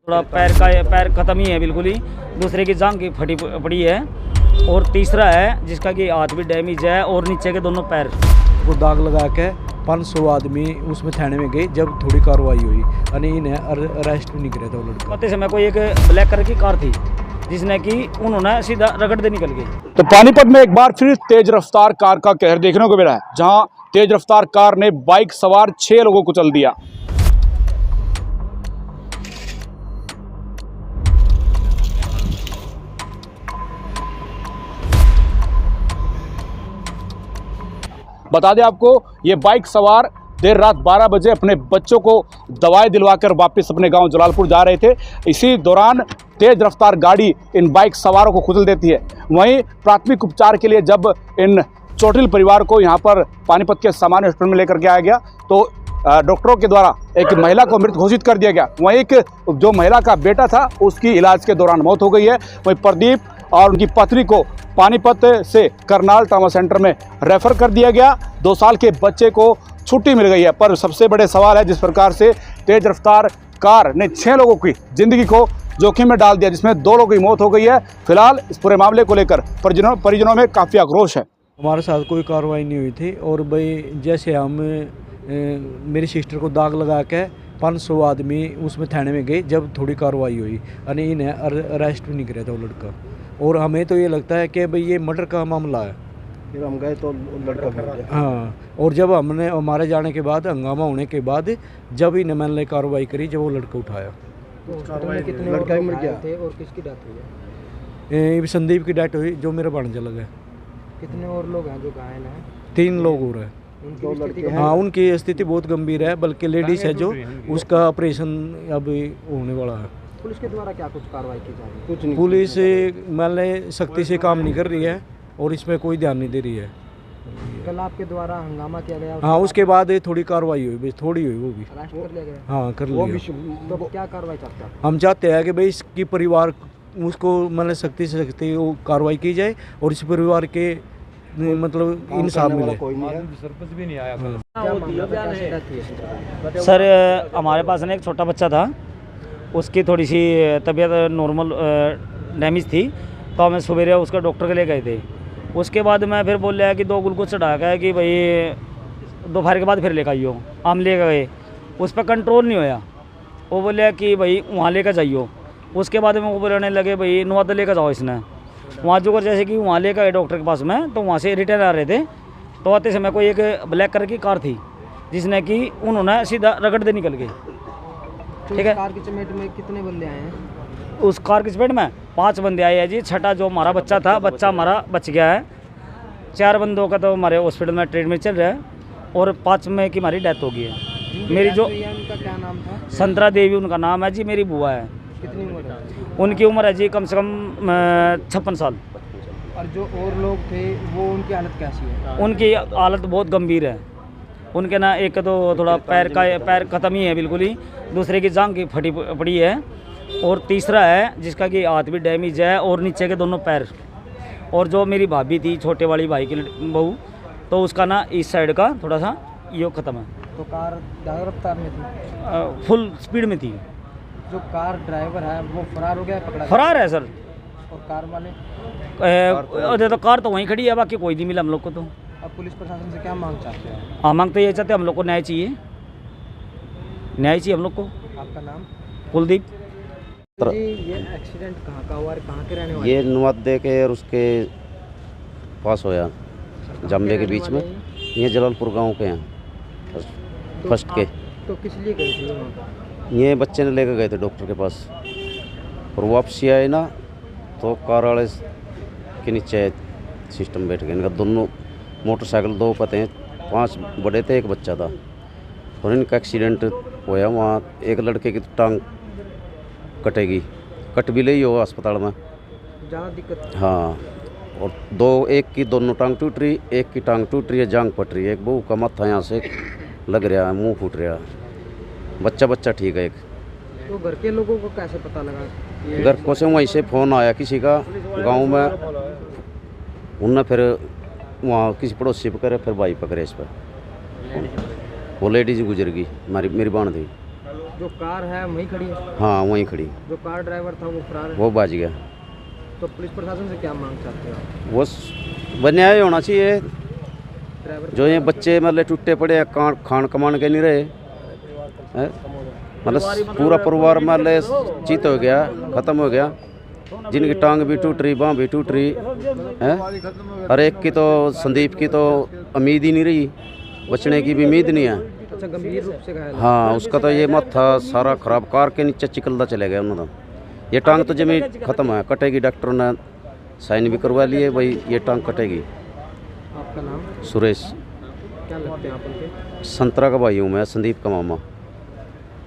थोड़ा पैर ख़त्म ही है बिल्कुल ही, दूसरे की जांघ की फटी पड़ी है और तीसरा है जिसका कि हाथ भी डैमेज है और नीचे के दोनों पैर को दाग लगा के 500 आदमी उसमें थाने में गए जब थोड़ी कार्रवाई हुई और इन्हें अरेस्ट भी नहीं किया था वो लड़का। आते समय कोई एक ब्लैक कलर की कार थी जिसने कि उन्होंने सीधा रगड़ दे निकल गई। तो पानीपत में एक बार फिर तेज रफ्तार कार का कहर देखने को मिला है, जहां तेज रफ्तार कार ने बाइक सवार 6 लोगों को कुचल दिया। बता दें आपको, ये बाइक सवार देर रात 12 बजे अपने बच्चों को दवाई दिलवाकर वापस अपने गांव जलालपुर जा रहे थे। इसी दौरान तेज रफ्तार गाड़ी इन बाइक सवारों को कुचल देती है। वहीं प्राथमिक उपचार के लिए जब इन चोटिल परिवार को यहां पर पानीपत के सामान्य हॉस्पिटल में लेकर के आया गया तो डॉक्टरों के द्वारा एक महिला को मृत घोषित कर दिया गया। वहीं एक जो महिला का बेटा था उसकी इलाज के दौरान मौत हो गई है। वहीं प्रदीप और उनकी पत्नी को पानीपत से करनाल ट्रामा सेंटर में रेफर कर दिया गया। 2 साल के बच्चे को छुट्टी मिल गई है। पर सबसे बड़े सवाल है जिस प्रकार से तेज रफ्तार कार ने 6 लोगों की जिंदगी को जोखिम में डाल दिया, जिसमें 2 लोगों की मौत हो गई है। फिलहाल इस पूरे मामले को लेकर परिजनों में काफ़ी आक्रोश है। हमारे साथ कोई कार्रवाई नहीं हुई थी और भाई जैसे हम मेरी सिस्टर को दाग लगा के 500 आदमी उसमें थाने में गए जब थोड़ी कार्रवाई हुई और इन्हें अरेस्ट भी नहीं किया था वो लड़का। और हमें तो ये लगता है कि भाई ये मर्डर का मामला है। फिर हम गए तो लड़का मिल गया। हाँ, और जब हमने हमारे जाने के बाद हंगामा होने के बाद जब इन्हें मैंने कार्रवाई करी जब वो लड़का उठाया। तो कितने लड़का मर गया थे और किसकी डेथ हुई है? संदीप की डेथ हुई जो मेरा भांजा लगा। कितने और लोग हैं जो घायल हैं? 3 लोग और हैं। दो लड़के हैं। हाँ, उनकी स्थिति बहुत गंभीर है, बल्कि लेडीज है जो उसका ऑपरेशन अभी होने वाला है। पुलिस के द्वारा क्या कुछ कार्रवाई की जा रही है? कुछ नहीं। पुलिस मैंने सख्ती से काम नहीं कर रही है और इसमें कोई ध्यान नहीं दे रही है। कल आपके द्वारा हंगामा किया गया। हाँ, उसके बाद थोड़ी कार्रवाई हुई, थोड़ी हुई वो भी। अरेस्ट कर लिया गया। हाँ, कर लिया। तो क्या कार्रवाई चाहते हैं? हम चाहते हैं कि भाई इसकी परिवार उसको मतलब सख्ती से सख्ती वो कार्रवाई की जाए और इस परिवार के मतलब इंसाफ मिले। कोई नहीं है। सरपंच भी नहीं आया। सर हमारे पास ना एक छोटा बच्चा था, उसकी थोड़ी सी तबीयत नॉर्मल डैमेज थी तो हमें सवेरे उसका डॉक्टर के लिए गए थे। उसके बाद मैं फिर बोल रहा कि 2 ग्लूकोज चढ़ा के कि भाई दोपहर के बाद फिर लेकर आइयो। हम लेकर गए, उस पर कंट्रोल नहीं होया। वो बोले कि भाई वहाँ लेकर जाइयो। उसके बाद में वो बोलने लगे भाई नवादा लेकर जाओ इसने। वहाँ जो कर जैसे कि वहाँ लेकर गए डॉक्टर के पास में तो वहाँ से रिटर्न आ रहे थे तो आते समय कोई एक ब्लैक कलर की कार थी जिसने कि उन्होंने सीधा रगड़ दे निकल गई। ठीक है, कार की चपेट में कितने बंदे आए हैं? उस कार की चपेट में 5 बंदे आए हैं जी। छठा जो हमारा बच्चा था, बच्चा हमारा बच गया है। 4 बंदों का तो हमारे हॉस्पिटल में ट्रीटमेंट चल रहा है और 5 में की हमारी डेथ हो गई है। मेरी जो उनका क्या नाम था? संतरा देवी उनका नाम है जी, मेरी बुआ है। कितनी उम्र है? उनकी उम्र है जी कम से कम 56 साल। और जो और लोग थे वो उनकी हालत कैसी है? उनकी हालत बहुत गंभीर है। उनके ना एक तो थोड़ा पैर ख़त्म ही है बिल्कुल ही, दूसरे की जांघ की फटी पड़ी है और तीसरा है जिसका कि हाथ भी डैमेज है और नीचे के दोनों पैर। और जो मेरी भाभी थी छोटे वाली भाई की बहू, तो उसका ना इस साइड का थोड़ा सा ये ख़त्म है। तो कार ज़्यादा रफ्तार में थी? फुल स्पीड में थी। जो कार ड्राइवर है वो फरार हो गया, पकड़ा? फरार है सर। और कार वाले? तो कार तो वहीं खड़ी है, बाकी कोई नहीं मिला हम लोग को। तो अब पुलिस प्रशासन से क्या मांग चाहते हैं? हाँ, मांग तो ये चाहते हैं, हम लोग को न्याय चाहिए, न्याय चाहिए हम लोग को। आपका नाम? कुलदीप। जी, ये एक्सीडेंट कहाँ का हुआ और कहाँ के रहने वाले? ये नवादा के और उसके पास होया, जम्बे के बीच में। ये जलालपुर गांव के हैं, फर्स्ट के। तो किस लिए गए थे वहाँ? ये बच्चे ने लेकर गए थे डॉक्टर के पास और वापसी आए ना तो कार वाले के नीचे सिस्टम बैठ गए। इनका दोनों मोटरसाइकिल 2 पते हैं, 5 बड़े थे, एक बच्चा था और इनका एक्सीडेंट होया। वहाँ एक लड़के की टांग कटेगी, कट भी ली हो अस्पताल में। ज़्यादा दिक्कत? हाँ, और एक की दोनों टांग टूट रही, एक की टांग टूट रही है, जांग पट रही है। एक बहू का माथा यहाँ से लग रहा है, मुंह फूट रहा है। बच्चा ठीक है एक। तो घर के लोगों को कैसे पता लगा? घर को से वहीं से फ़ोन आया किसी का गांव में, उनने फिर वहाँ किसी पड़ोसी पे करे, फिर भाई पकड़े इस पर। वो लेडीज गुजर गई, मेरी बहन थी। जो कार है वहीं खड़ी है, हाँ वहीं खड़ी, जो कार ड्राइवर था वो फरार है। वो बच गया। तो पुलिस प्रशासन से क्या मांग चाहते हो आप? वो न्याय होना चाहिए। ड्राइवर जो ये बच्चे मतलब टूटे पड़े हैं, खान कमान के नहीं रहे हैं, मतलब पूरा परिवार मतलब चित हो गया, ख़त्म हो गया। जिनकी टांग भी टूट रही, बाँह भी टूट रही है। हर एक की तो, संदीप की तो उम्मीद ही नहीं रही, बचने की भी उम्मीद नहीं है। अच्छा, गंभीर रूप से घायल है। हाँ, उसका तो ये माथा सारा खराब, कार के नीचे चिकलदा चले गया उन्होंने। ये टांग तो जमी ख़त्म है, कटेगी। डॉक्टर ने साइन भी करवा लिए भाई ये टांग कटेगी। आपका नाम? सुरेश, क्या लगते हैं आप उनके? संतरा का भाई हूँ मैं, संदीप का मामा।